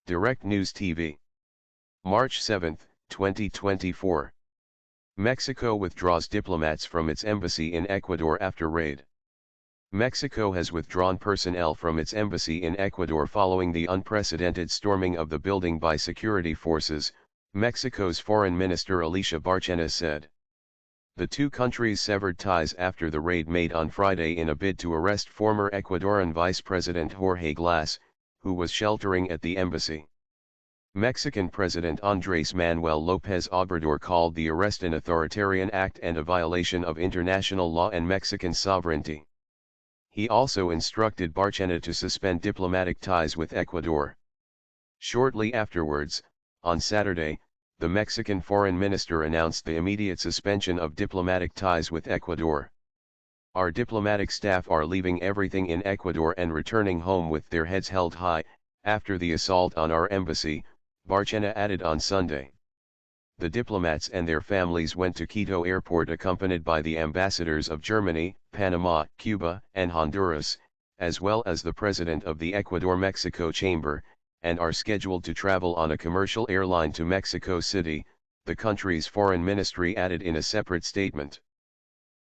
Direct News TV. March 7, 2024. Mexico withdraws diplomats from its embassy in Ecuador after raid. Mexico has withdrawn personnel from its embassy in Ecuador following the unprecedented storming of the building by security forces, Mexico's Foreign Minister Alicia Bárcena said. The two countries severed ties after the raid made on Friday in a bid to arrest former Ecuadorian Vice President Jorge Glass, who was sheltering at the embassy. Mexican President Andrés Manuel López Obrador called the arrest an authoritarian act and a violation of international law and Mexican sovereignty. He also instructed Bárcena to suspend diplomatic ties with Ecuador. Shortly afterwards, on Saturday, the Mexican foreign minister announced the immediate suspension of diplomatic ties with Ecuador. Our diplomatic staff are leaving everything in Ecuador and returning home with their heads held high, after the assault on our embassy, Bárcena added on Sunday. The diplomats and their families went to Quito Airport accompanied by the ambassadors of Germany, Panama, Cuba, and Honduras, as well as the president of the Ecuador-Mexico Chamber, and are scheduled to travel on a commercial airline to Mexico City, the country's foreign ministry added in a separate statement.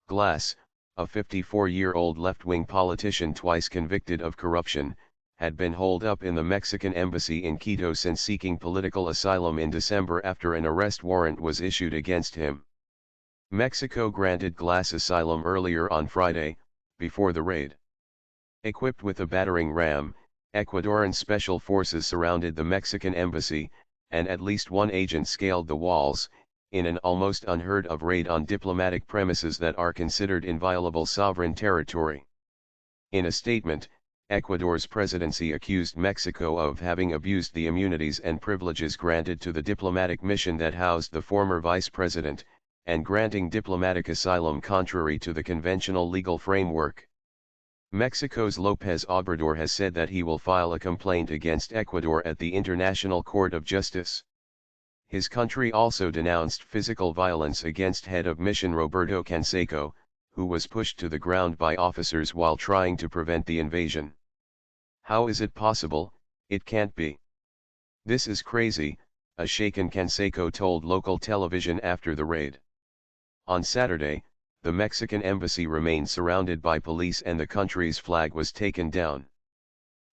Glass, a 54-year-old left-wing politician twice convicted of corruption, had been holed up in the Mexican embassy in Quito since seeking political asylum in December after an arrest warrant was issued against him. Mexico granted Glass asylum earlier on Friday, before the raid. Equipped with a battering ram, Ecuadorian special forces surrounded the Mexican embassy, and at least one agent scaled the walls, in an almost unheard-of raid on diplomatic premises that are considered inviolable sovereign territory. In a statement, Ecuador's presidency accused Mexico of having abused the immunities and privileges granted to the diplomatic mission that housed the former vice president, and granting diplomatic asylum contrary to the conventional legal framework. Mexico's López Obrador has said that he will file a complaint against Ecuador at the International Court of Justice. His country also denounced physical violence against head of mission Roberto Canseco, who was pushed to the ground by officers while trying to prevent the invasion. How is it possible? It can't be. This is crazy, a shaken Canseco told local television after the raid. On Saturday, the Mexican embassy remained surrounded by police and the country's flag was taken down.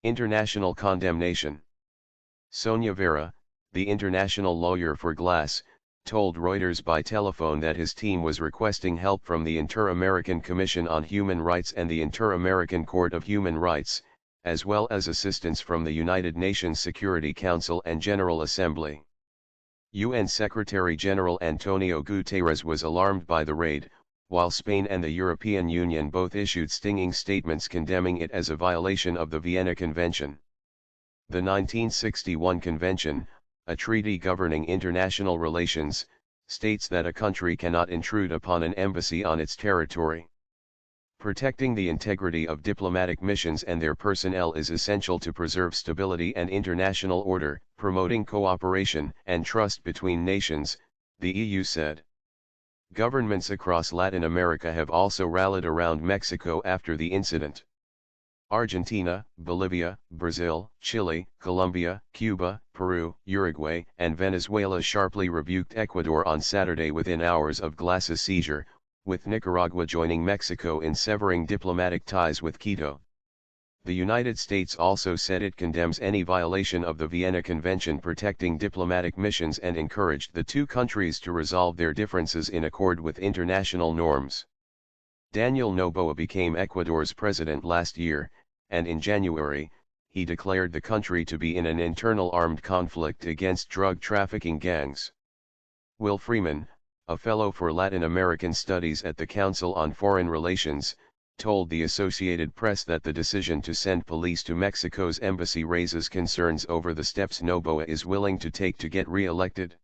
International condemnation. Sonia Vera, the international lawyer for Glass, told Reuters by telephone that his team was requesting help from the Inter-American Commission on Human Rights and the Inter-American Court of Human Rights, as well as assistance from the United Nations Security Council and General Assembly. UN Secretary-General Antonio Guterres was alarmed by the raid, while Spain and the European Union both issued stinging statements condemning it as a violation of the Vienna Convention. The 1961 Convention, a treaty governing international relations, states that a country cannot intrude upon an embassy on its territory. Protecting the integrity of diplomatic missions and their personnel is essential to preserve stability and international order, promoting cooperation and trust between nations, the EU said. Governments across Latin America have also rallied around Mexico after the incident. Argentina, Bolivia, Brazil, Chile, Colombia, Cuba, Peru, Uruguay, and Venezuela sharply rebuked Ecuador on Saturday within hours of Glass's seizure, with Nicaragua joining Mexico in severing diplomatic ties with Quito. The United States also said it condemns any violation of the Vienna Convention protecting diplomatic missions and encouraged the two countries to resolve their differences in accord with international norms. Daniel Noboa became Ecuador's president last year, and in January, he declared the country to be in an internal armed conflict against drug trafficking gangs. Will Freeman, a fellow for Latin American Studies at the Council on Foreign Relations, told the Associated Press that the decision to send police to Mexico's embassy raises concerns over the steps Noboa is willing to take to get re-elected.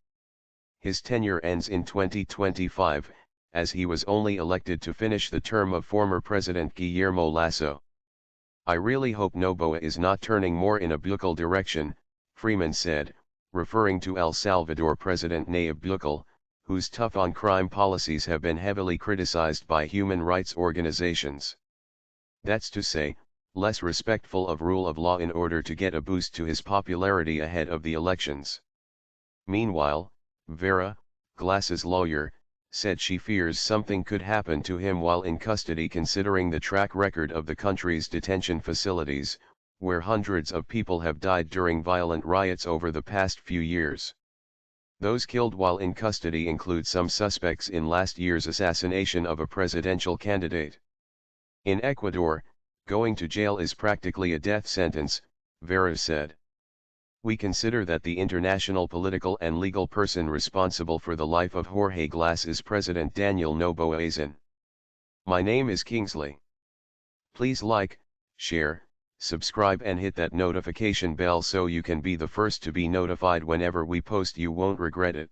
His tenure ends in 2025, as he was only elected to finish the term of former President Guillermo Lasso. I really hope Noboa is not turning more in a Bukele direction, Freeman said, referring to El Salvador President Nayib Bukele, whose tough-on-crime policies have been heavily criticized by human rights organizations. That's to say, less respectful of rule of law in order to get a boost to his popularity ahead of the elections. Meanwhile, Vera, Glass's lawyer, said she fears something could happen to him while in custody considering the track record of the country's detention facilities, where hundreds of people have died during violent riots over the past few years. Those killed while in custody include some suspects in last year's assassination of a presidential candidate. In Ecuador, going to jail is practically a death sentence, Vera said. We consider that the international political and legal person responsible for the life of Jorge Glass is President Daniel Noboa Azin. My name is Kingsley. Please like, share, subscribe and hit that notification bell so you can be the first to be notified whenever we post. You won't regret it.